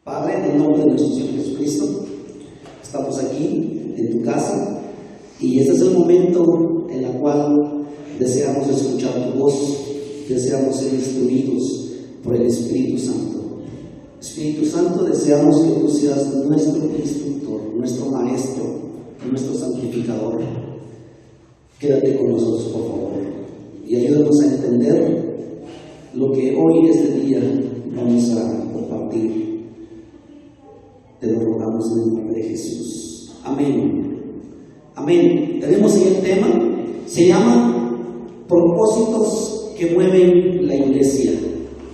Padre, en el nombre de nuestro Señor Jesucristo, estamos aquí en tu casa y este es el momento en el cual deseamos escuchar tu voz, deseamos ser instruidos por el Espíritu Santo. Espíritu Santo, deseamos que tú seas nuestro instructor, nuestro maestro, nuestro santificador. Quédate con nosotros, por favor, y ayúdanos a entender lo que hoy, este día, vamos a compartir. Te lo rogamos en el nombre de Jesús. Amén. Amén. Tenemos el tema, se llama propósitos que mueven la iglesia.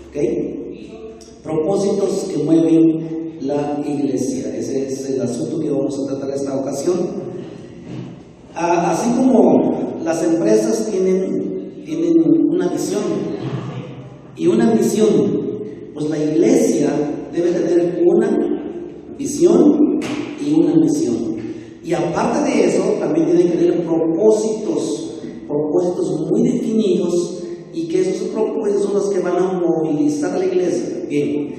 ¿Ok? Propósitos que mueven la iglesia. Ese es el asunto que vamos a tratar esta ocasión. Así como las empresas tienen una visión y una misión, pues la iglesia debe tener una visión y una misión. Y aparte de eso, también tiene que tener propósitos muy definidos, y que esos propósitos son los que van a movilizar a la iglesia. Bien,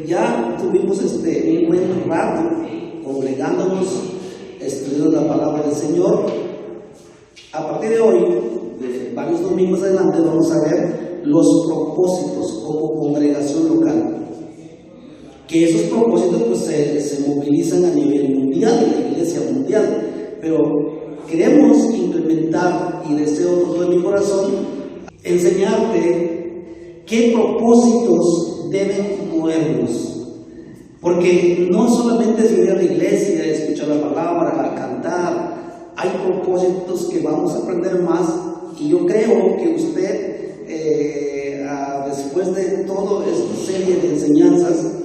ya tuvimos un buen rato congregándonos, estudiando la palabra del Señor. A partir de hoy, de varios domingos adelante, vamos a ver los propósitos como congregación local. Que esos propósitos pues se movilizan a nivel mundial, la iglesia mundial, pero queremos implementar, y deseo con todo mi corazón enseñarte qué propósitos deben movernos, porque no solamente es venir a la iglesia, escuchar la palabra, cantar. Hay propósitos que vamos a aprender más, y yo creo que usted después de toda esta serie de enseñanzas,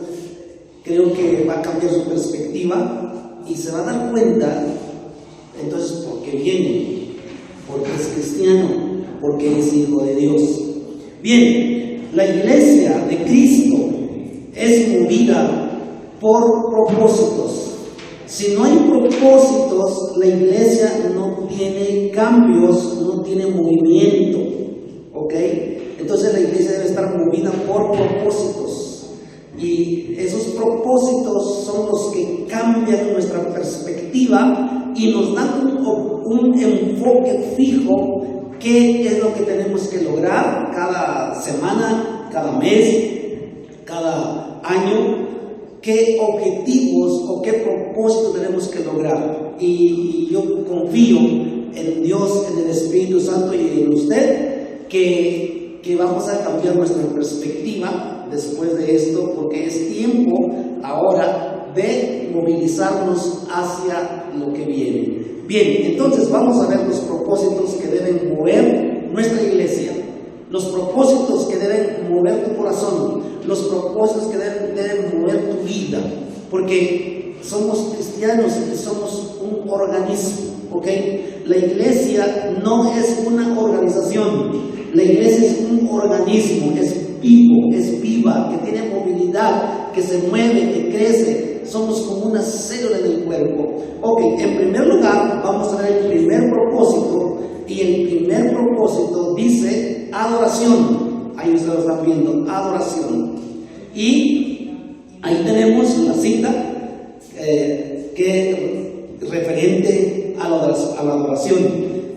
creo que va a cambiar su perspectiva y se va a dar cuenta, entonces, por qué viene, porque es cristiano, porque es hijo de Dios. Bien, la iglesia de Cristo es movida por propósitos. Si no hay propósitos, la iglesia no tiene cambios, no tiene movimiento. ¿Ok? Entonces la iglesia debe estar movida por propósitos. Y esos propósitos son los que cambian nuestra perspectiva y nos dan un enfoque fijo. ¿Qué es lo que tenemos que lograr cada semana, cada mes, cada año? ¿Qué objetivos o qué propósitos tenemos que lograr? Y yo confío en Dios, en el Espíritu Santo y en usted, que vamos a cambiar nuestra perspectiva después de esto, porque es tiempo ahora de movilizarnos hacia lo que viene. Bien, entonces vamos a ver los propósitos que deben mover nuestra iglesia, los propósitos que deben mover tu corazón, los propósitos que deben mover tu vida, porque somos cristianos y somos un organismo, ¿ok? La iglesia no es una organización, la iglesia es un organismo, es vivo, es viva, que tiene movilidad, que se mueve, que crece. Somos como una célula del cuerpo. Ok, en primer lugar, vamos a ver el primer propósito, y el primer propósito dice adoración. Ahí ustedes lo están viendo, adoración. Y ahí tenemos la cita que referente a la adoración.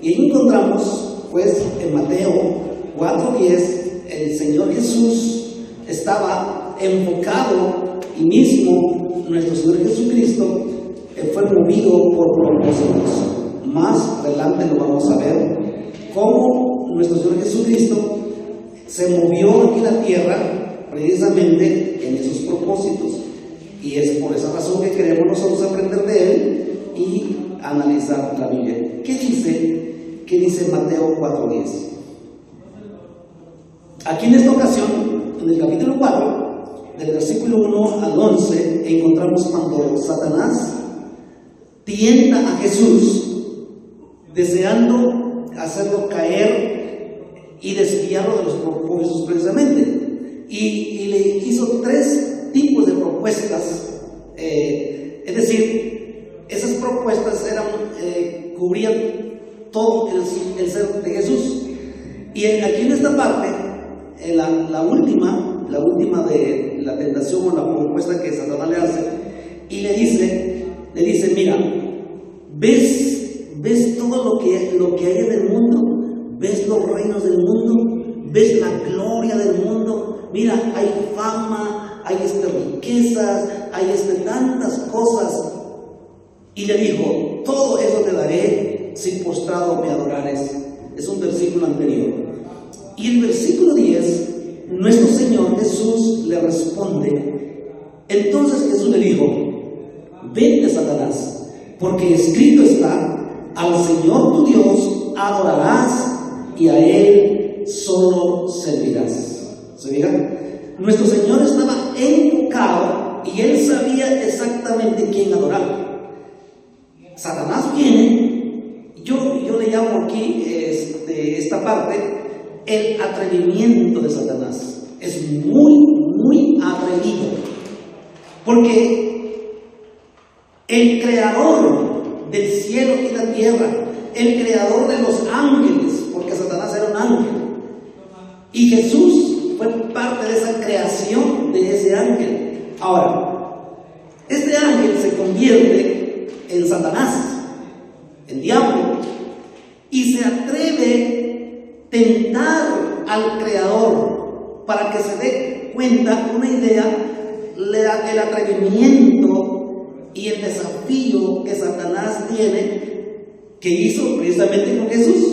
Y ahí encontramos, pues, en Mateo 4:10, el Señor Jesús estaba enfocado, y mismo nuestro Señor Jesucristo fue movido por propósitos. Más adelante lo vamos a ver, cómo nuestro Señor Jesucristo se movió aquí en la tierra precisamente en esos propósitos. Y es por esa razón que queremos nosotros aprender de Él y analizar la Biblia. ¿Qué dice Mateo 4:10? Aquí en esta ocasión, en el capítulo 4, del versículo 1 al 11, encontramos cuando Satanás tienta a Jesús, deseando hacerlo caer y desviarlo de los propósitos precisamente. Y le hizo 3 tipos de propuestas. Es decir, esas propuestas cubrían todo el ser de Jesús. Y aquí en esta parte, la última, de la tentación o la propuesta que Satanás le hace, y le dice, mira, ¿ves todo lo que hay en el mundo? ¿Ves los reinos del mundo? ¿Ves la gloria del mundo? Mira, hay fama, hay riquezas, hay tantas cosas. Y le dijo, todo eso te daré si postrado me adorares. Es un versículo anterior. Y el versículo 10, nuestro Señor Jesús le responde. Entonces Jesús le dijo, vete, Satanás, porque escrito está, al Señor tu Dios adorarás y a Él solo servirás. ¿Se fijan? Nuestro Señor estaba enfocado y Él sabía exactamente quién adorar. Satanás viene, yo le llamo aquí esta parte el atrevimiento de Satanás. Es muy, muy atrevido, porque el creador del cielo y la tierra, el creador de los ángeles, porque Satanás era un ángel, y Jesús fue parte de esa creación de ese ángel. Ahora, este ángel se convierte en Satanás, el diablo, y se atreve a tentar al creador para que se dé cuenta, una idea, el atrevimiento y el desafío que Satanás tiene, que hizo precisamente con Jesús.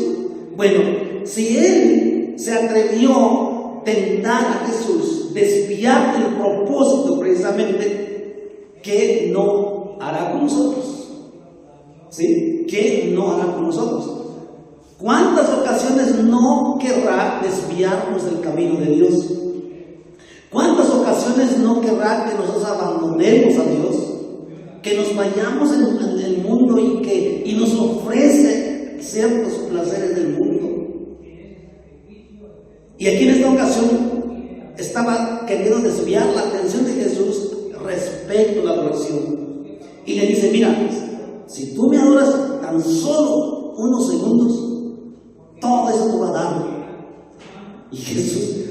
Bueno, si él se atrevió a tentar a Jesús, desviar el propósito precisamente, ¿qué no hará con nosotros? ¿Sí? ¿Qué no hará con nosotros? ¿Cuántas ocasiones no querrá desviarnos del camino de Dios? ¿Cuántas ocasiones no querrá que nosotros abandonemos a Dios? Que nos vayamos en el mundo y nos ofrece ciertos placeres del mundo. Y aquí en esta ocasión estaba queriendo desviar la atención de Jesús respecto a la adoración. Y le dice, mira, si tú me adoras tan solo unos segundos, todo eso te va a dar. Y Jesús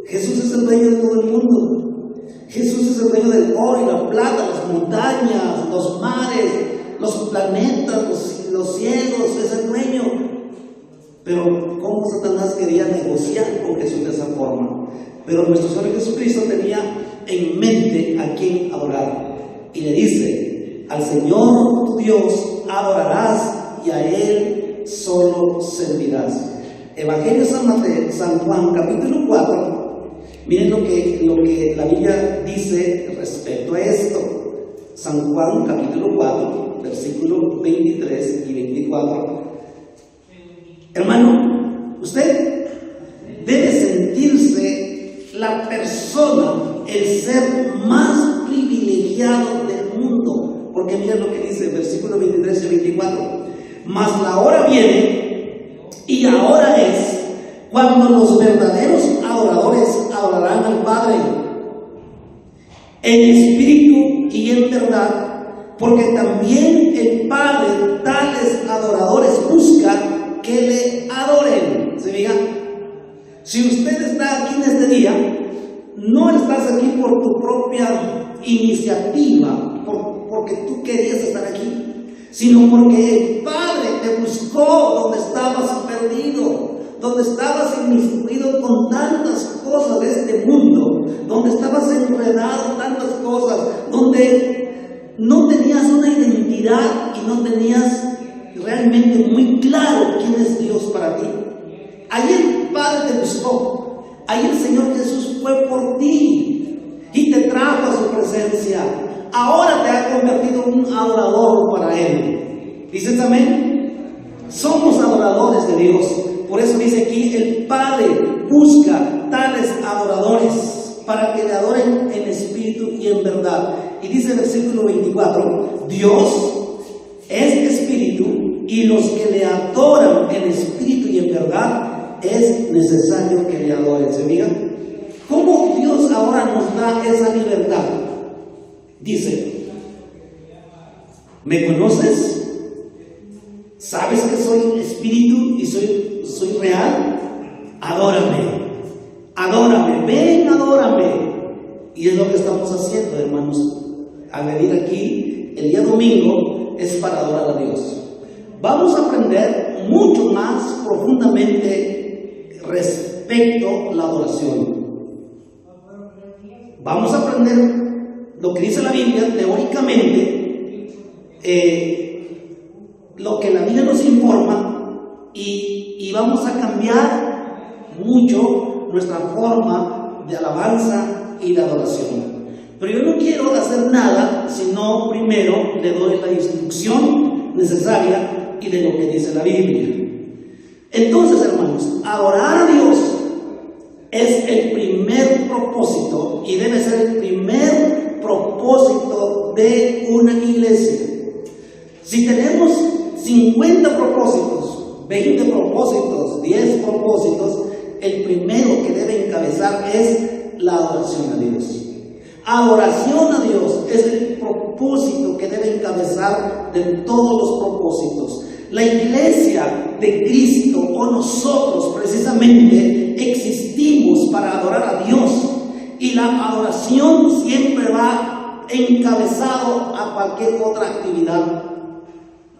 es el dueño de todo el mundo. Jesús es el dueño del oro y la plata, las montañas, los mares, los planetas, los cielos, es el dueño. Pero ¿cómo Satanás quería negociar con Jesús de esa forma? Pero nuestro Señor Jesucristo tenía en mente a quién adorar. Y le dice, al Señor tu Dios adorarás y a Él solo servirás. Evangelio San Juan, capítulo 4. Miren lo que la Biblia dice respecto a esto. San Juan, capítulo 4, versículos 23 y 24. Hermano, usted debe sentirse la persona, el ser más privilegiado del mundo. Porque miren lo que dice el versículo 23 y 24. Mas la hora viene, y ahora es, cuando los verdaderos adoradores adorarán al Padre en espíritu y en verdad, porque también el Padre tales adoradores busca que le adoren. ¿Se fijan? Si usted está aquí en este día, no estás aquí por tu propia iniciativa, porque tú querías estar aquí, sino porque el Padre te buscó donde estabas perdido, donde estabas inmiscuido con tantas cosas de este mundo, donde estabas enredado en tantas cosas, donde no tenías una identidad y no tenías realmente muy claro quién es Dios para ti. Ahí el Padre te buscó, ahí el Señor Jesús fue por ti y te trajo a su presencia. Ahora te ha convertido en un adorador para Él. ¿Dices amén? Somos adoradores de Dios. Por eso dice aquí, el Padre busca tales adoradores para que le adoren en espíritu y en verdad. Y dice el versículo 24, Dios es espíritu, y los que le adoran en espíritu y en verdad es necesario que le adoren. ¿Se fijan? ¿Cómo Dios ahora nos da esa libertad? Dice, ¿me conoces? ¿Sabes que soy espíritu y soy real? Adórame. Adórame, ven, adórame. Y es lo que estamos haciendo, hermanos. Al venir aquí, el día domingo, es para adorar a Dios. Vamos a aprender mucho más profundamente respecto a la adoración. Vamos a aprender lo que dice la Biblia teóricamente, lo que la Biblia nos informa, y vamos a cambiar mucho nuestra forma de alabanza y de adoración. Pero yo no quiero hacer nada, sino primero le doy la instrucción necesaria y de lo que dice la Biblia. Entonces, hermanos, adorar a Dios es el primer propósito y debe ser el primer propósito de una iglesia. Si tenemos 50 propósitos, 20 propósitos, 10 propósitos, el primero que debe encabezar es la adoración a Dios. Adoración a Dios es el propósito que debe encabezar de todos los propósitos. La iglesia de Cristo o nosotros precisamente existimos para adorar a Dios, y la adoración siempre va encabezado a cualquier otra actividad.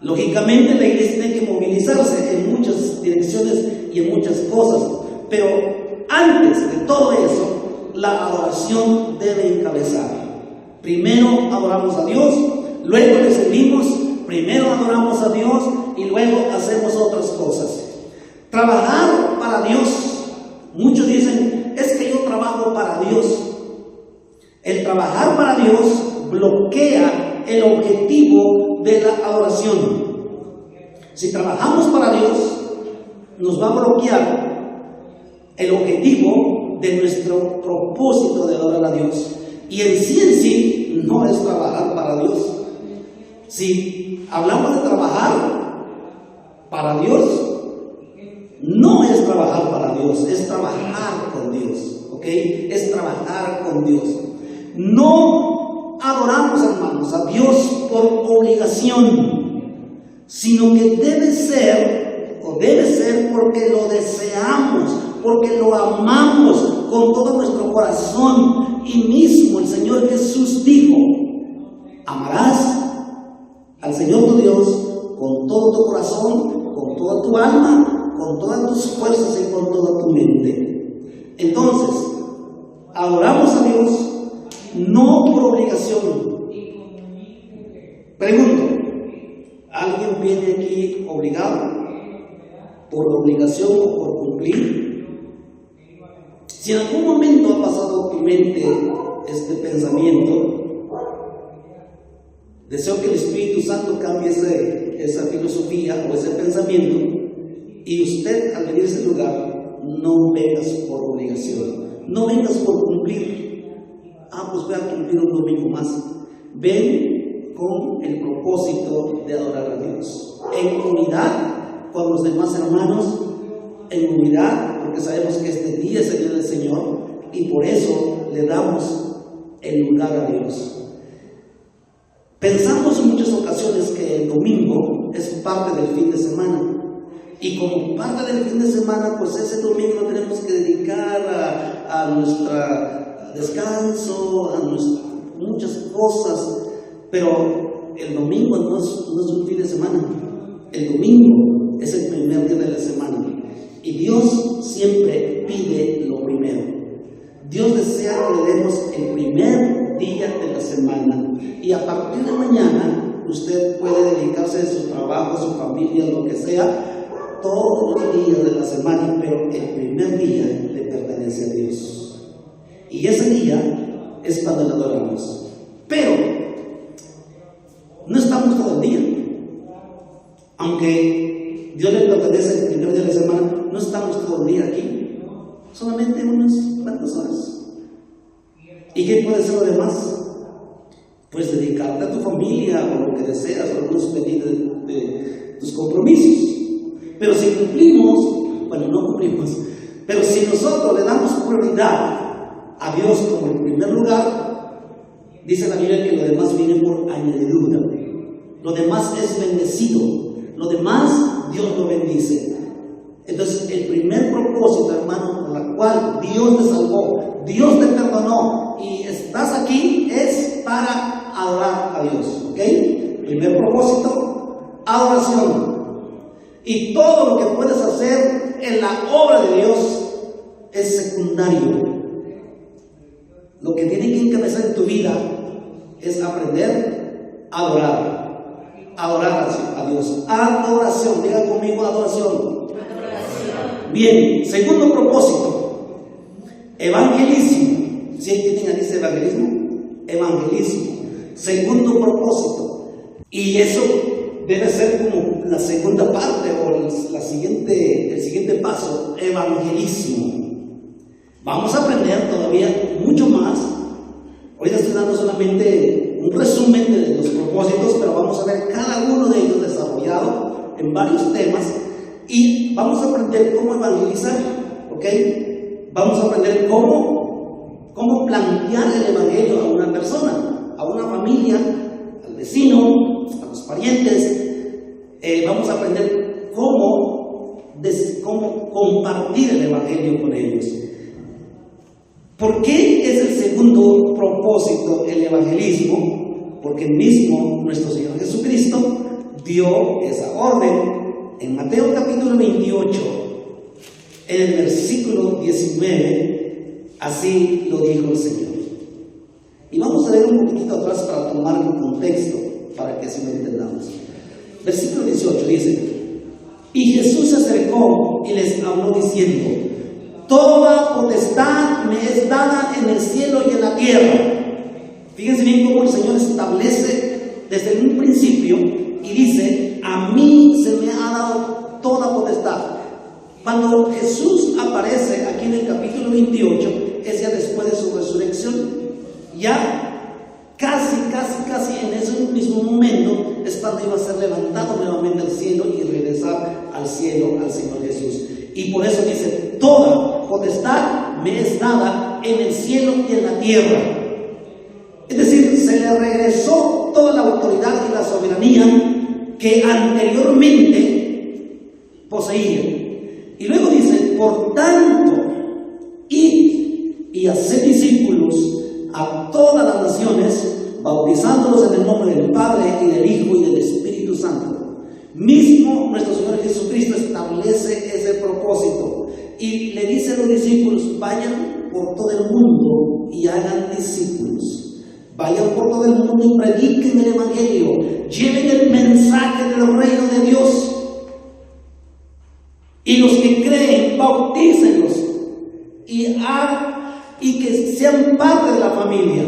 Lógicamente la iglesia tiene que movilizarse en muchas direcciones y en muchas cosas, pero antes de todo eso, la adoración debe encabezar. Primero adoramos a Dios, luego le servimos, primero adoramos a Dios y luego hacemos otras cosas. Trabajar para Dios. Muchos dicen, es que yo trabajo para Dios. El trabajar para Dios bloquea el objetivo de la adoración. Si trabajamos para Dios, nos va a bloquear el objetivo de nuestro propósito de adorar a Dios. Y en sí no es trabajar para Dios. Si hablamos de trabajar para Dios, no es trabajar para Dios, es trabajar con Dios, ¿ok? Es trabajar con Dios. No adoramos, hermanos, a Dios por obligación, sino que debe ser porque lo deseamos, porque lo amamos con todo nuestro corazón. Y mismo el Señor Jesús dijo, amarás al Señor tu Dios con todo tu corazón, con toda tu alma, con todas tus fuerzas y con toda tu mente. Entonces, adoramos a Dios no por obligación. Pregunto, ¿alguien viene aquí obligado? ¿Por obligación o por cumplir? Si en algún momento ha pasado por tu mente este pensamiento, deseo que el Espíritu Santo cambie esa filosofía o ese pensamiento, y usted al venir a ese lugar no vengas por obligación, no vengas por cumplir. Pues voy a cumplir un domingo más. Ven con el propósito de adorar a Dios, en unidad con los demás hermanos, en unidad, porque sabemos que este día es el día del Señor y por eso le damos el lugar a Dios. Pensamos en muchas ocasiones que el domingo es parte del fin de semana, y como parte del fin de semana, pues ese domingo lo tenemos que dedicar a nuestro descanso, a muchas cosas, pero el domingo no es un fin de semana. El domingo es el primer día de la semana, y Dios siempre pide lo primero. Dios desea que le demos el primer día de la semana, y a partir de mañana usted puede dedicarse a su trabajo, a su familia, lo que sea, todos los días de la semana, pero el primer día le pertenece a Dios. Y ese día es cuando le adoramos. Pero no estamos todo el día. Aunque Dios le pertenece el primer día de la semana, no estamos todo el día aquí. Solamente unas cuantas horas. ¿Y qué puede ser lo demás? Pues dedicarte a tu familia o lo que deseas, o algunos pedidos de tus compromisos. Pero si cumplimos, bueno, no cumplimos, pero si nosotros le damos prioridad a Dios como el primer lugar, dice la Biblia que lo demás viene por añadidura. Lo demás es bendecido, lo demás Dios lo bendice. Entonces, el primer propósito, hermano, por la cual cual Dios te salvó, Dios te perdonó y estás aquí es para adorar a Dios, ¿ok? Primer propósito, adoración. Y todo lo que puedes hacer en la obra de Dios es secundario. Lo que tiene que encabezar en tu vida es aprender a adorar a Dios. Adoración, diga conmigo adoración. Bien, segundo propósito, evangelismo. ¿Sí entienden? Dice evangelismo, evangelismo. Segundo propósito. Y eso debe ser como la segunda parte o el siguiente paso, evangelismo. Vamos a aprender todavía mucho más. Hoy estoy dando solamente un resumen de los propósitos, pero vamos a ver cada uno de ellos desarrollado en varios temas y vamos a aprender cómo evangelizar, ¿ok? Vamos a aprender cómo plantear el evangelio a una persona, a una familia, al vecino, a los parientes. Vamos a aprender cómo compartir el evangelio con ellos. ¿Por qué es el segundo propósito el evangelismo? Porque mismo nuestro Señor Jesucristo dio esa orden en Mateo capítulo 28, en el versículo 19, así lo dijo el Señor. Y vamos a leer un poquitito atrás para tomar el contexto, para que así lo entendamos. Versículo 18 dice: y Jesús se acercó y les habló diciendo: toda potestad me es dada en el cielo y en la tierra. Fíjense bien cómo el Señor establece desde un principio y dice: a mí se me ha dado toda potestad. Cuando Jesús aparece aquí en el capítulo 28, es ya después de su resurrección, ya casi en ese mismo momento es cuando iba a ser levantado nuevamente al cielo y regresar al cielo al Señor Jesús. Y por eso dice: toda potestad me es dada en el cielo y en la tierra. Es decir, se le regresó toda la autoridad y la soberanía que anteriormente poseía. Y luego dice: por tanto, id y haced discípulos a todas las naciones, bautizándolos en el nombre del Padre y del Hijo y del Espíritu Santo. Mismo nuestro Señor Jesucristo establece ese propósito y le dice a los discípulos: vayan por todo el mundo y hagan discípulos. Vayan por todo el mundo y prediquen el evangelio, lleven el mensaje del reino de Dios. Y los que creen, bautícenlos y que sean parte de la familia.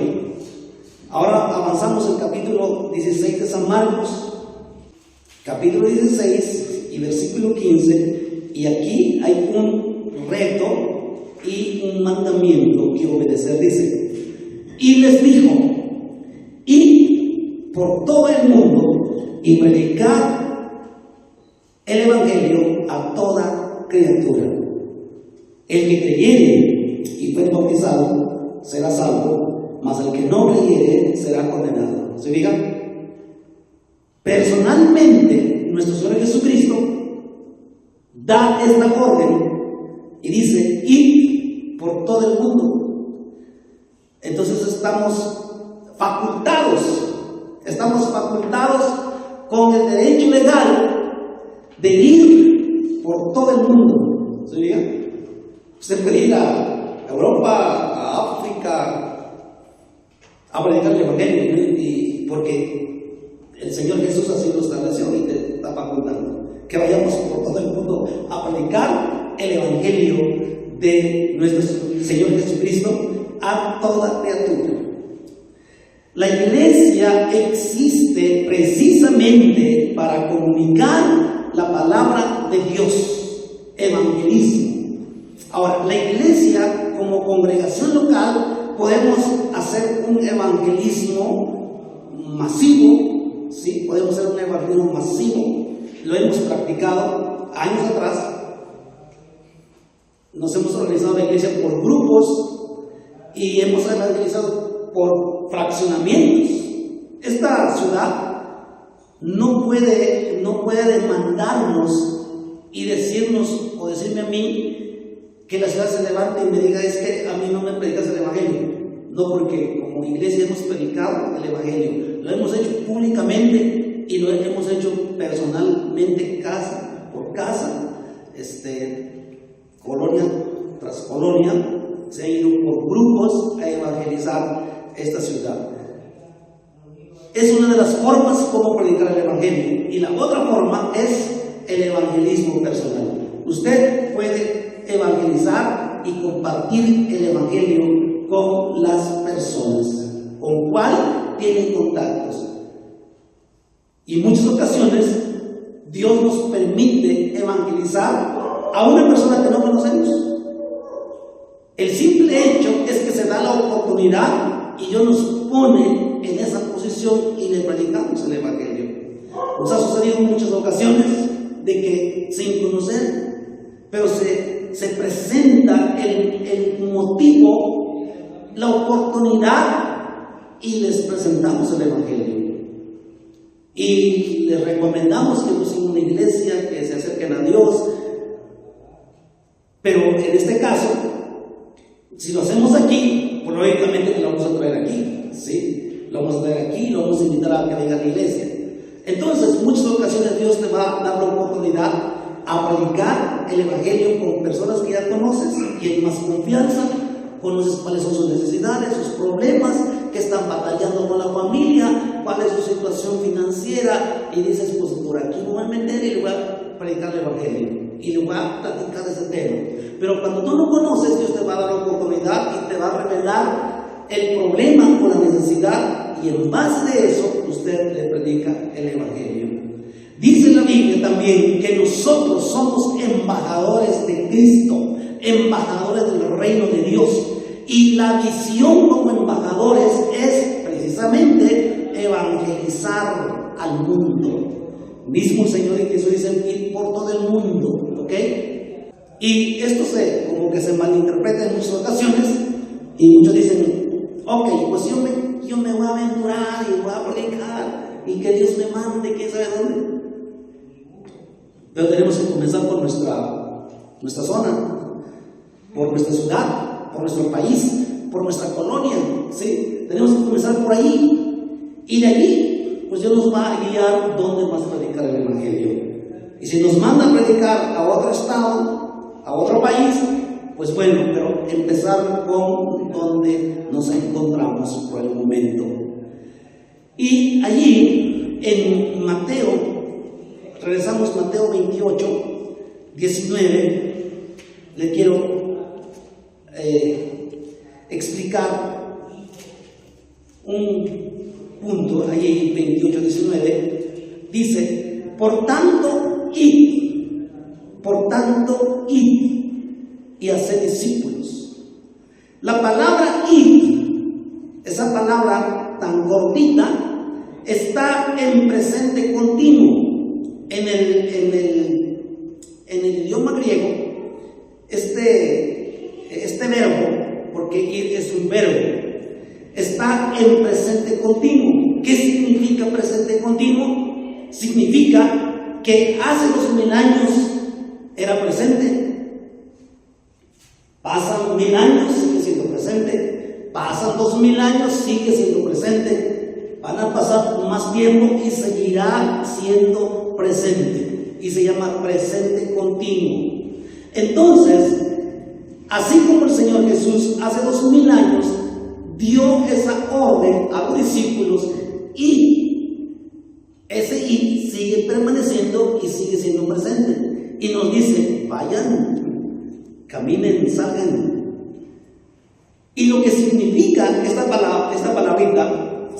Ahora avanzamos al capítulo 16 de San Marcos, capítulo 16 y versículo 15, y aquí hay un reto y un mandamiento que obedecer. Dice: y les dijo: id por todo el mundo y predicad el evangelio a toda criatura. El que creyere y fue bautizado será salvo, mas el que no creyere será condenado. ¿Se fijan? Personalmente, nuestro Señor Jesucristo da esta orden y dice: id por todo el mundo. Entonces estamos facultados con el derecho legal de ir por todo el mundo. ¿Se fijan? Usted puede ir a Europa, a África, a predicar el evangelio, y porque el Señor Jesús así lo estableció y te está facultando que vayamos por todo el mundo a predicar el evangelio de nuestro Señor Jesucristo a toda criatura. La iglesia existe precisamente para comunicar la palabra de Dios, evangelismo. Ahora, la iglesia como congregación local podemos hacer un evangelismo masivo, ¿sí? Podemos hacer un evangelismo masivo. Lo hemos practicado años atrás. Nos hemos organizado la iglesia por grupos y hemos evangelizado por fraccionamientos. Esta ciudad no puede demandarnos y decirnos o decirme a mí que la ciudad se levante y me diga: es que a mí no me predicas el Evangelio. No, porque como iglesia hemos predicado el Evangelio, lo hemos hecho públicamente y lo hemos hecho personalmente, casa por casa, colonia tras colonia, se han ido por grupos a evangelizar esta ciudad. Es una de las formas como predicar el Evangelio, y la otra forma es el evangelismo personal. Usted puede evangelizar y compartir el Evangelio con las personas con cual tienen contactos, y en muchas ocasiones Dios nos permite evangelizar a una persona que no conocemos. El simple hecho es que se da la oportunidad y Dios nos pone en esa posición y le predicamos el Evangelio. Nos ha sucedido en muchas ocasiones de que sin conocer, pero se presenta el motivo, la oportunidad, y les presentamos el Evangelio. Y les recomendamos que busquen una iglesia, que se acerquen a Dios. Pero en este caso, si lo hacemos aquí, pues lógicamente lo vamos a traer aquí, ¿sí? Lo vamos a traer aquí, lo vamos a invitar a que venga a la iglesia. Entonces, en muchas ocasiones Dios te va a dar la oportunidad a predicar el Evangelio con personas que ya conoces y en más confianza. Conoces cuáles son sus necesidades, sus problemas, que están batallando con la familia, cuál es su situación financiera, y dices: pues por aquí me voy a meter y le voy a predicar el Evangelio y le voy a platicar de ese tema. Pero cuando tú no conoces, Dios te va a dar la oportunidad y te va a revelar el problema o la necesidad, y en base de eso usted le predica el Evangelio. Dice la Biblia también que nosotros somos embajadores de Cristo, embajadores del reino de Dios, y la visión como embajadores es precisamente evangelizar al mundo. Mismo el Señor y Jesús dicen: ir por todo el mundo, ¿ok? Y esto como que se malinterpreta en muchas ocasiones, y muchos dicen: ok, pues yo me voy a aventurar y voy a predicar y que Dios me mande, quién sabe dónde. Pero tenemos que comenzar por nuestra zona, por nuestra ciudad, por nuestro país, por nuestra colonia, ¿sí? Tenemos que comenzar por ahí, y de allí pues Dios nos va a guiar dónde más predicar el Evangelio. Y si nos manda a predicar a otro estado, a otro país, pues bueno, pero empezar con donde nos encontramos por el momento. Y allí en Mateo, regresamos a Mateo 28, 19, le quiero explicar un punto. Allí 28, 19 dice: por tanto, id y haced discípulos. La palabra id, esa palabra tan gordita, está en presente continuo. En el idioma griego, este verbo, porque ir es un verbo, está en presente continuo. ¿Qué significa presente continuo? Significa que hace 2000 años era presente. Pasan 1000 años, sigue siendo presente. Pasan 2000 años, sigue siendo presente. Van a pasar más tiempo y seguirá siendo presente. Y se llama presente continuo. Entonces, así como el Señor Jesús hace 2000 años dio esa orden a los discípulos, y ese y sigue permaneciendo y sigue siendo presente, y nos dice: vayan, caminen, salgan. Y lo que significa esta palabrita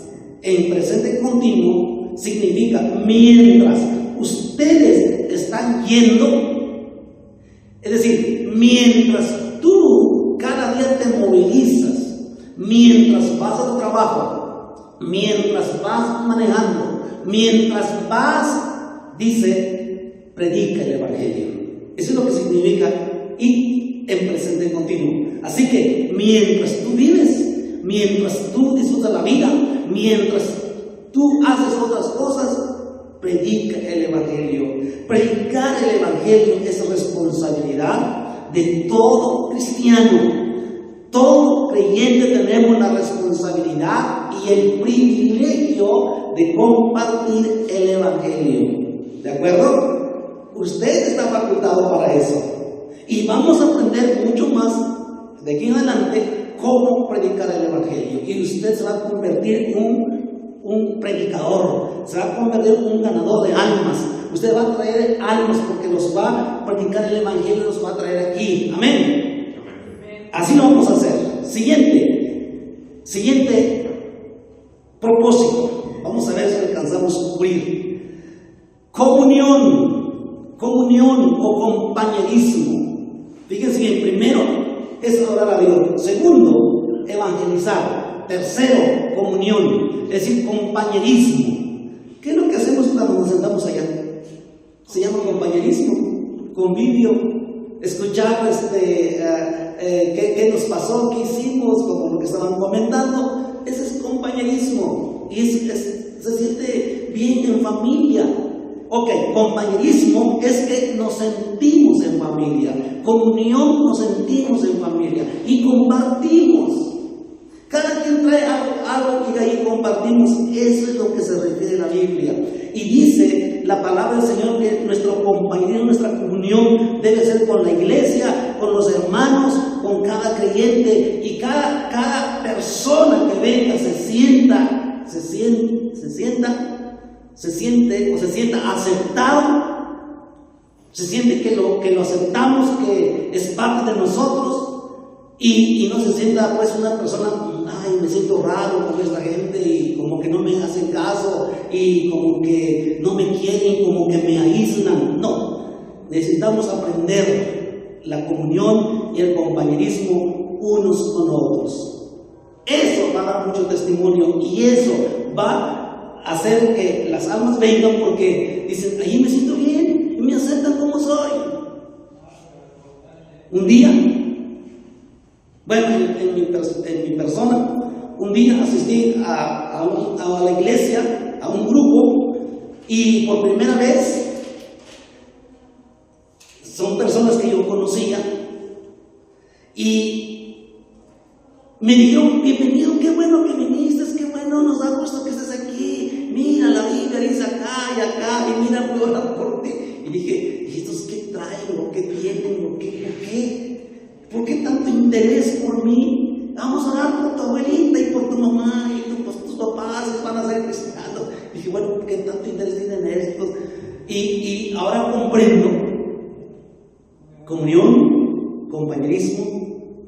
en presente continuo significa: mientras ustedes están yendo, es decir, mientras tú cada día te movilizas, mientras vas a tu trabajo, mientras vas manejando, mientras vas, dice, predica el Evangelio. Eso es lo que significa y en presente continuo. Así que mientras tú vives, mientras tú disfrutas la vida, mientras tú haces otras cosas, predica el Evangelio. Predicar el Evangelio es responsabilidad de todo cristiano. Todo creyente tenemos la responsabilidad y el privilegio de compartir el Evangelio. ¿De acuerdo? Usted está facultado para eso. Y vamos a aprender mucho más de aquí en adelante cómo predicar el Evangelio. Y usted se va a convertir en un predicador, se va a convertir en un ganador de almas. Usted va a traer almas porque los va a predicar el Evangelio y los va a traer aquí. Amén. Así lo vamos a hacer. Siguiente propósito. Vamos a ver si alcanzamos a cubrir. Comunión o compañerismo. Fíjense bien, primero es adorar a Dios. Segundo, evangelizar. Tercero, comunión, es decir, compañerismo. ¿Qué es lo que hacemos cuando nos sentamos allá? Se llama compañerismo, convivio, escuchar qué nos pasó, qué hicimos, como lo que estaban comentando. Ese es compañerismo y se siente bien en familia. Ok, compañerismo es que nos sentimos en familia. Comunión, nos sentimos en familia y compartimos. Cada quien trae algo y ahí compartimos. Eso es lo que se refiere a la Biblia. Y dice la palabra del Señor que nuestro compañerismo, nuestra comunión debe ser con la iglesia, con los hermanos, con cada creyente. Y cada persona que venga se sienta aceptado, se siente que lo aceptamos, que es parte de nosotros, y no se sienta pues una persona, ay, me siento raro con esta gente y como que no me hacen caso y como que no me quieren, como que me aíslan. No, necesitamos aprender la comunión y el compañerismo unos con otros. Eso va a dar mucho testimonio y eso va a hacer que las almas vengan porque dicen, ahí me siento bien y me aceptan como soy. Un día, bueno, en mi persona, un día asistí a la iglesia, a un grupo, y por primera vez son personas que yo conocía y me dijeron, bienvenido, qué bueno que viniste, qué bueno, nos da gusto que estés aquí, mira la Biblia dice acá y acá, y mira, voy a orar por ti. Y dije, ¿y estos qué traen, o qué tienen, o qué? ¿Por qué tanto interés por mí? Vamos a orar por tu abuelita y por tu mamá y tus papás van a ser cristianos. Dije, bueno, ¿por qué tanto interés tienen estos? Y ahora comprendo comunión, compañerismo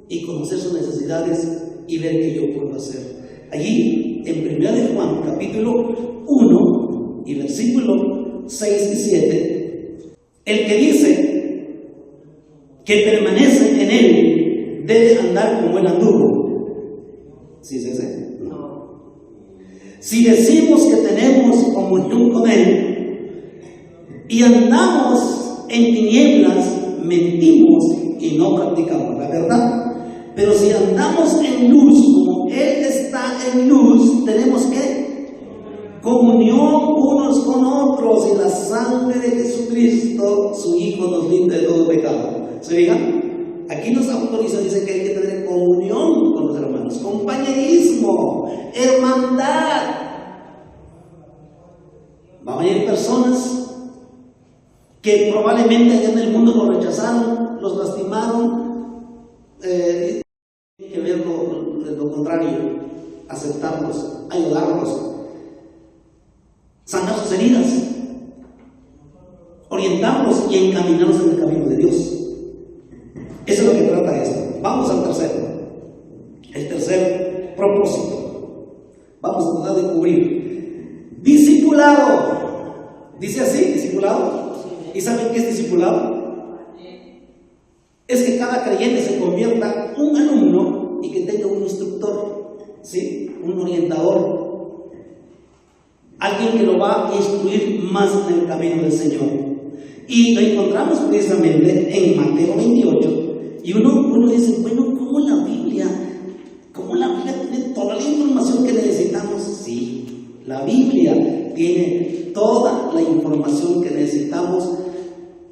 y conocer sus necesidades y ver qué yo puedo hacer. Allí, en 1 de Juan, capítulo 1 y versículo 6 y 7, el que dice que permanece en él debe andar como él anduvo. ¿Sí es ese? No. Si decimos que tenemos comunión con él y andamos en tinieblas, mentimos y no practicamos la verdad. Pero si andamos en luz, como él está en luz, tenemos que comunión unos con otros, y la sangre de Jesucristo, su Hijo, nos limpia de todo pecado. ¿Se fijan? Aquí nos autoriza, dice que hay que tener comunión con los hermanos, compañerismo, hermandad. Van a venir personas que probablemente allá en el mundo los rechazaron, los lastimaron. Hay que ver lo contrario, aceptarlos, ayudarlos, sanar sus heridas, orientarlos y encaminarlos en el camino de Dios. Eso es lo que trata esto. Vamos al tercero. El tercer propósito. Vamos a tratar de cubrir. Discipulado. ¿Dice así? ¿Discipulado? ¿Y saben qué es discipulado? Es que cada creyente se convierta un alumno y que tenga un instructor, ¿sí? Un orientador. Alguien que lo va a instruir más en el camino del Señor. Y lo encontramos precisamente en Mateo 28. Y uno dice, bueno, ¿cómo la Biblia tiene toda la información que necesitamos? Sí, la Biblia tiene toda la información que necesitamos,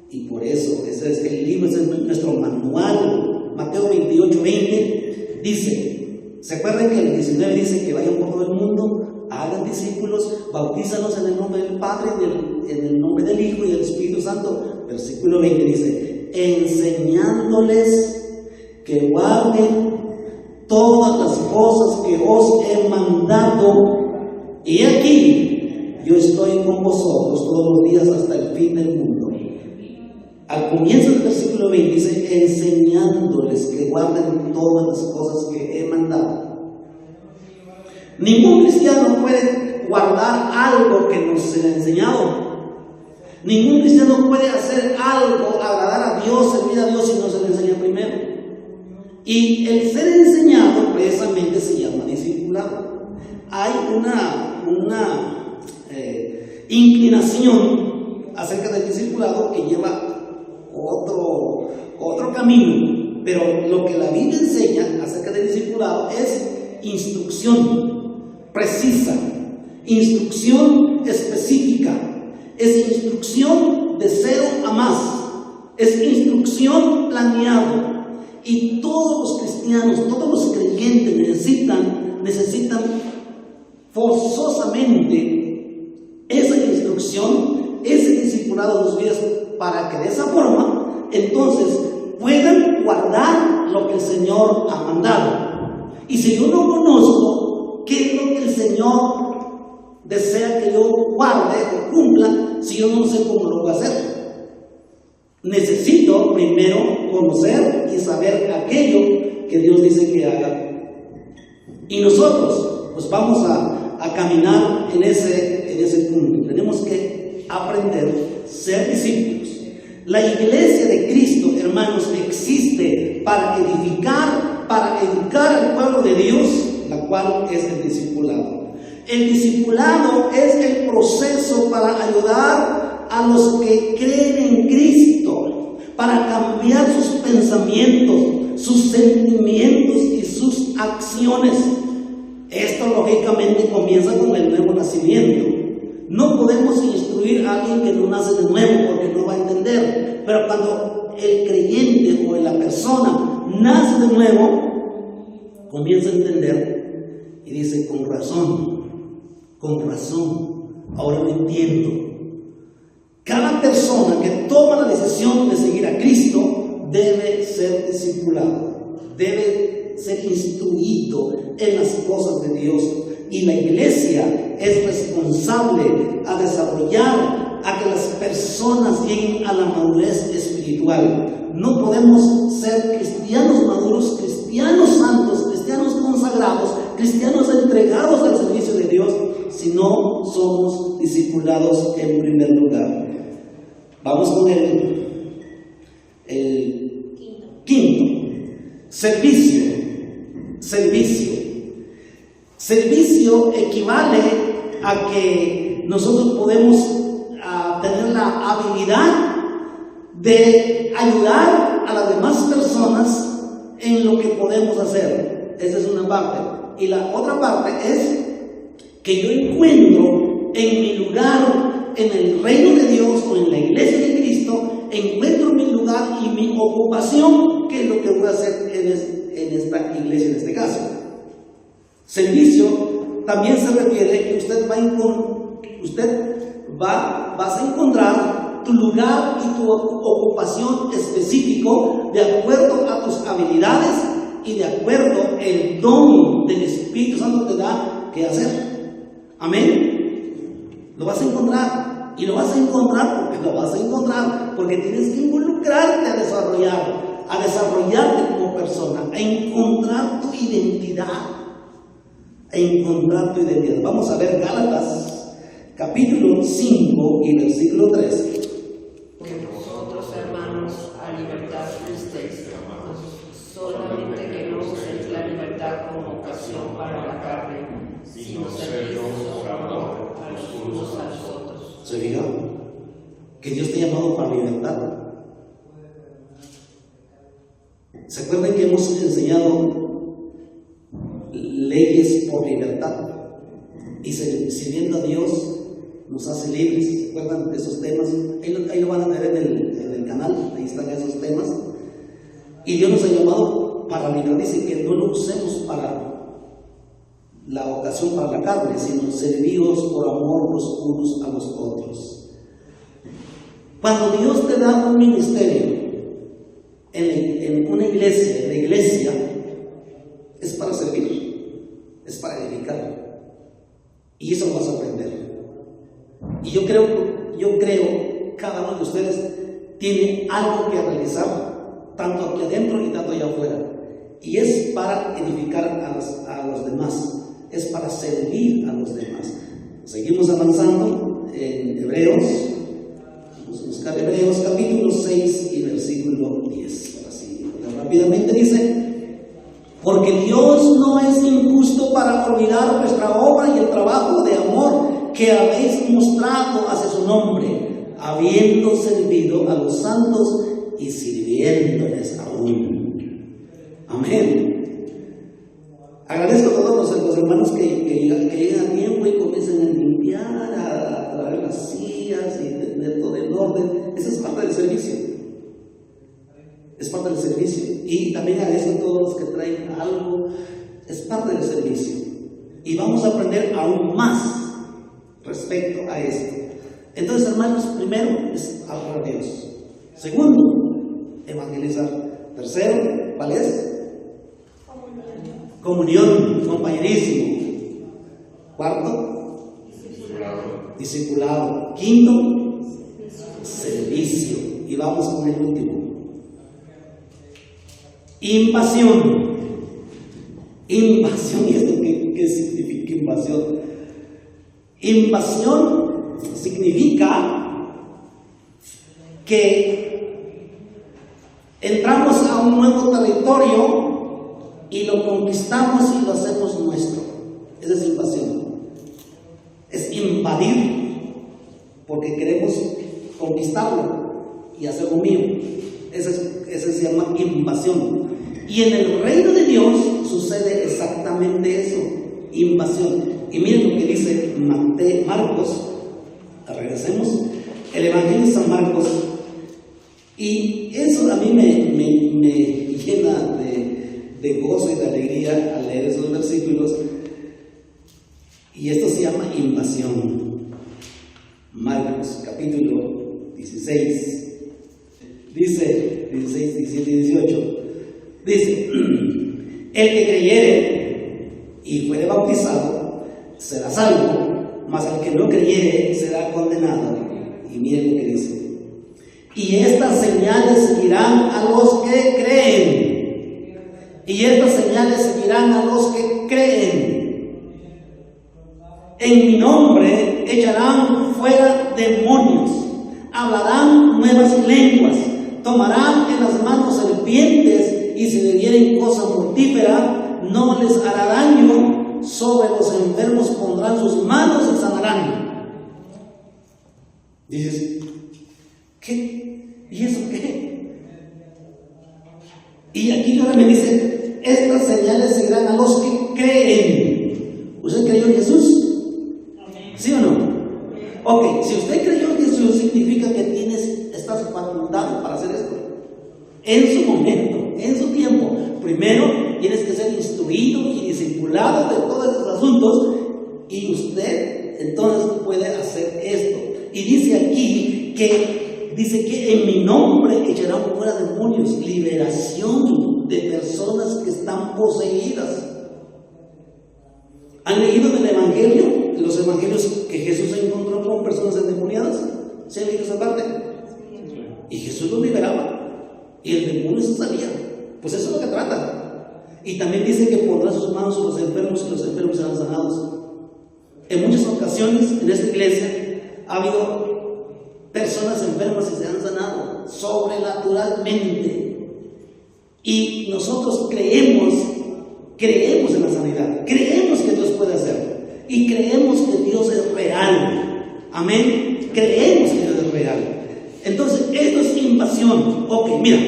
y por eso, ese es el libro, ese es nuestro manual manual, Mateo 28:20, dice, ¿se acuerdan que el 19 dice que vayan por todo el mundo, hagan discípulos, bautízalos en el nombre del Padre, en el nombre del Hijo y del Espíritu Santo? Versículo 20 dice, enseñándoles que guarden todas las cosas que os he mandado, y aquí yo estoy con vosotros todos los días hasta el fin del mundo. Al comienzo del versículo 20 dice, enseñándoles que guarden todas las cosas que he mandado. Ningún cristiano puede guardar algo que nos se le ha enseñado. Ningún cristiano puede hacer algo, agradar a Dios, servir a Dios si no se le enseña primero. Y el ser enseñado precisamente se llama discipulado. Hay una inclinación acerca del discipulado que lleva otro camino, pero lo que la Biblia enseña acerca del discipulado es instrucción precisa, instrucción específica, es instrucción de 0 a más, es instrucción planeada. Y todos los cristianos, todos los creyentes necesitan forzosamente esa instrucción, ese discipulado de sus vidas, para que de esa forma entonces puedan guardar lo que el Señor ha mandado. Y si yo no conozco qué es lo que el Señor desea que yo guarde o cumpla, si yo no sé cómo lo voy a hacer, necesito primero conocer y saber aquello que Dios dice que haga. Y nosotros pues vamos a caminar en ese punto. Tenemos que aprender a ser discípulos. La iglesia de Cristo, hermanos, existe para edificar, para educar al pueblo de Dios, la cual es el discipulado. El discipulado es el proceso para ayudar a los que creen en Cristo, para cambiar sus pensamientos, sus sentimientos y sus acciones. Esto lógicamente comienza con el nuevo nacimiento. No podemos instruir a alguien que no nace de nuevo porque no va a entender. Pero cuando el creyente o la persona nace de nuevo, comienza a entender y dice, con razón, ahora lo entiendo. Cada persona que toma la decisión de seguir a Cristo debe ser discipulado, debe ser instruido en las cosas de Dios. Y la iglesia es responsable a desarrollar, a que las personas lleguen a la madurez espiritual. No podemos ser cristianos maduros, cristianos santos, cristianos consagrados, cristianos entregados al servicio de Dios, si no somos discipulados en primer lugar. Vamos con el quinto. Servicio equivale a que nosotros podemos tener la habilidad de ayudar a las demás personas en lo que podemos hacer. Esa es una parte. Y la otra parte es que yo encuentro en mi lugar, en el reino de Dios o en la iglesia de Cristo, encuentro mi lugar y mi ocupación, que es lo que voy a hacer en esta iglesia, en este caso. Servicio también se refiere que vas a encontrar tu lugar y tu ocupación específico de acuerdo a tus habilidades y de acuerdo el don del Espíritu Santo te da que hacer. Amén. Lo vas a encontrar. Y lo vas a encontrar porque tienes que involucrarte a desarrollarte como persona, a encontrar tu identidad. Vamos a ver Gálatas, capítulo 5 y versículo 13. Que vosotros, hermanos, a libertad fuisteis, solamente que no uséis la libertad como ocasión para la carne, sino servidos por amor a los unos a los otros. ¿Se fija? Que Dios te ha llamado para libertad. ¿Se acuerdan que hemos enseñado leyes por libertad? Y sirviendo a Dios nos hace libres. ¿Se acuerdan de esos temas? Ahí lo van a ver en el canal, ahí están esos temas. Y Dios nos ha llamado para liberar. Dice que no lo usemos para la ocasión para la carne, sino servidos por amor los unos a los otros. Cuando Dios te da un ministerio en una iglesia, en la iglesia, es para servir, es para edificar. Y eso lo vas a aprender. Y yo creo cada uno de ustedes tiene algo que realizar, tanto aquí adentro y tanto allá afuera. Y es para edificar a los demás, es para servir a los demás. Seguimos avanzando en Hebreos. Vamos a buscar Hebreos capítulo 6 y versículo 10. Así, rápidamente dice: porque Dios no es injusto para olvidar vuestra obra y el trabajo de amor que habéis mostrado hacia su nombre, habiendo servido a los santos y sirviéndoles aún. Amén. Agradezco a todos los hermanos que llegan a tiempo y comienzan a limpiar, a traer las sillas y tener todo en orden. Eso es parte del servicio. Es parte del servicio. Y también agradezco a todos los que traen algo. Es parte del servicio. Y vamos a aprender aún más respecto a esto. Entonces, hermanos, primero es adorar a Dios. Segundo, evangelizar. Tercero, ¿cuál es? Comunión, compañerismo. Cuarto, discipulado. Quinto, servicio. Y vamos con el último. Invasión. Invasión. ¿Y esto qué significa invasión? Invasión significa que entramos a un nuevo territorio y lo conquistamos y lo hacemos nuestro. Esa es invasión. Es invadir, porque queremos conquistarlo y hacerlo mío. Ese se llama invasión. Y en el reino de Dios sucede exactamente eso, invasión. Y miren lo que dice Marcos. Regresemos, el Evangelio de San Marcos. Y eso a mí me llena de gozo y de alegría al leer esos versículos. Y esto se llama invasión. Marcos capítulo 16 dice 16, 17 y 18 dice: el que creyere y fuere bautizado será salvo, mas el que no creyere será condenado. Y miren lo que dice: y estas señales seguirán a los que creen. Y estas señales seguirán a los que creen. En mi nombre echarán fuera demonios, hablarán nuevas lenguas, tomarán en las manos serpientes, y si bebieren cosa mortífera no les hará daño, sobre los enfermos pondrán sus manos y sanarán. Dices, ¿qué? ¿Y eso qué? Y aquí ahora me dice: estas señales seguirán a los que creen. ¿Usted creyó en Jesús? ¿Sí o no? Ok, si usted creyó en Jesús, significa que estás facultado para hacer esto. En su momento, en su tiempo. Primero tienes que ser instruido y discipulado de todos estos asuntos, y usted entonces puede hacer esto. Y dice aquí que en mi nombre echarán fuera demonios, liberación de personas que están poseídas. ¿Han leído del Evangelio? Los evangelios que Jesús se encontró con personas endemoniadas. ¿Se han leído esa parte? Y Jesús los liberaba y el demonio se salía. Pues eso es lo que trata. Y también dice que pondrá sus manos sobre los enfermos y los enfermos serán sanados. En muchas ocasiones en esta iglesia ha habido personas enfermas y se han sanado sobrenaturalmente. Y nosotros creemos en la sanidad, creemos que Dios puede hacer, y creemos que Dios es real. Amén. Creemos que Dios es real. Entonces, esto es invasión. Ok, mira,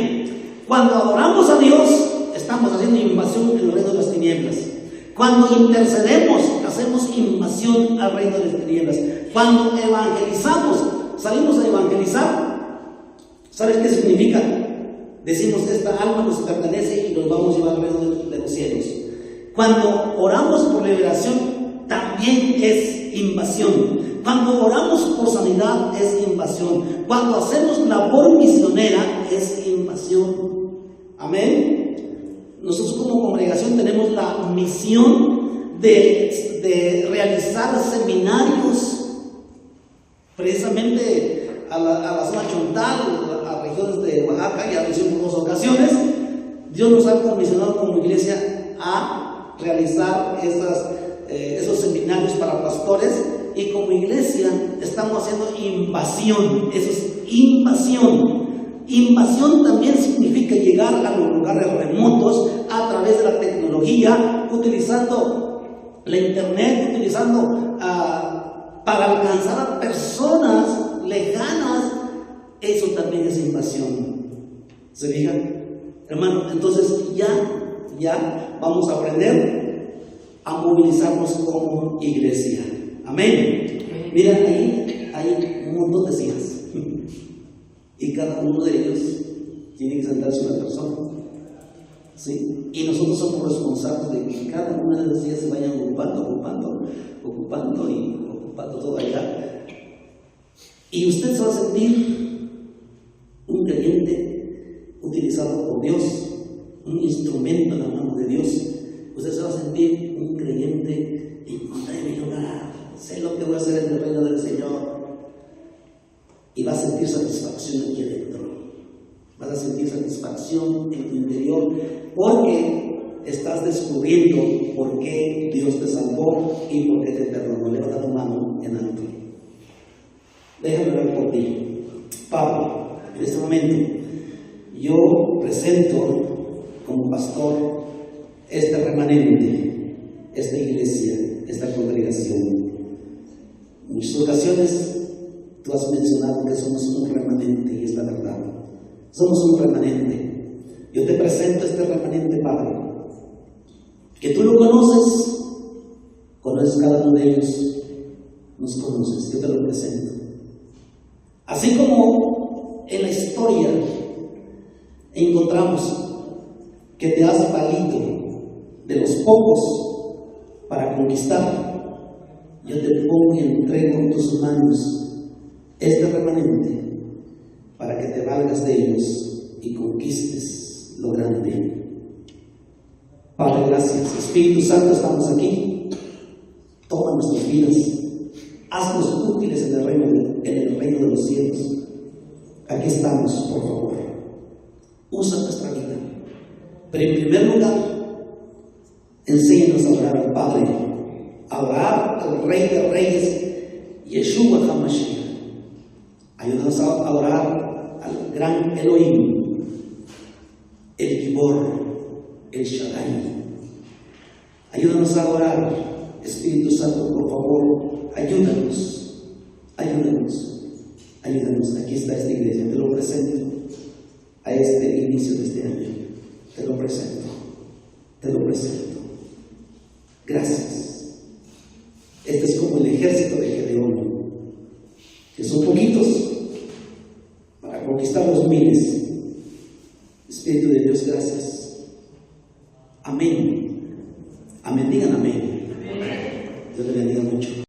cuando adoramos a Dios, estamos haciendo invasión en el reino de las tinieblas. Cuando intercedemos, hacemos invasión al reino de las tinieblas. Cuando evangelizamos, salimos a evangelizar. ¿Sabes qué significa? decimos esta alma nos pertenece y nos vamos a llevar al reino de los cielos. Cuando oramos por liberación, también es invasión. Cuando oramos por sanidad, es invasión. Cuando hacemos labor misionera, es invasión. Amén. Nosotros como congregación tenemos la misión de realizar seminarios precisamente a la zona chontal, a regiones de Oaxaca, ya lo hicimos en 2 ocasiones. Dios nos ha comisionado como iglesia a realizar esos seminarios para pastores, y como iglesia estamos haciendo invasión. Eso es invasión. Invasión también significa llegar a los lugares remotos a través de la tecnología, utilizando la internet, utilizando para alcanzar a personas lejanas. Eso también es invasión. ¿Se fijan? Hermano, entonces ya vamos a aprender a movilizarnos como iglesia. Amén. Mira, ahí hay un montón de sillas. Y cada uno de ellos tiene que sentarse una persona. ¿Sí? Y nosotros somos responsables de que cada una de las sillas se vayan ocupando todo allá. Y usted se va a sentir un creyente utilizado por Dios, un instrumento en la mano de Dios. Usted se va a sentir un creyente: encontré mi lugar, sé lo que voy a hacer en el reino del Señor. Y vas a sentir satisfacción aquí adentro. Vas a sentir satisfacción en tu interior, porque estás descubriendo por qué Dios te salvó y por qué te perdonó. Levanta tu mano en alto. Déjame orar por ti. Padre, en este momento yo presento como pastor este remanente, esta iglesia, esta congregación. En muchas ocasiones tú has mencionado que somos un remanente, y es la verdad. Somos un remanente. Yo te presento este remanente, Padre, que tú lo conoces cada uno de ellos, nos conoces. Yo te lo presento. Así como en la historia encontramos que te has valido de los pocos para conquistar, yo te pongo y entrego en tus manos este remanente para que te valgas de ellos y conquistes lo grande. Padre, gracias. Espíritu Santo, estamos aquí. Toma nuestras vidas, haznos útiles en el reino de los cielos. Aquí estamos, por favor. Usa nuestra vida. Pero en primer lugar, enséñanos a orar al Padre, a orar al Rey de Reyes, Yeshua HaMashiach. Ayúdanos a orar al gran Elohim, el Gibor, el Shaddai. Ayúdanos a orar, Espíritu Santo, por favor, ayúdanos, ayúdanos, ayúdanos. Aquí está esta iglesia, te lo presento a este inicio de este año. Te lo presento, te lo presento. Gracias. Este es como el ejército de Gedeón, que son poquitos para conquistar los miles. Espíritu de Dios, gracias. Amén. Amén. Digan amén. Dios le bendiga mucho.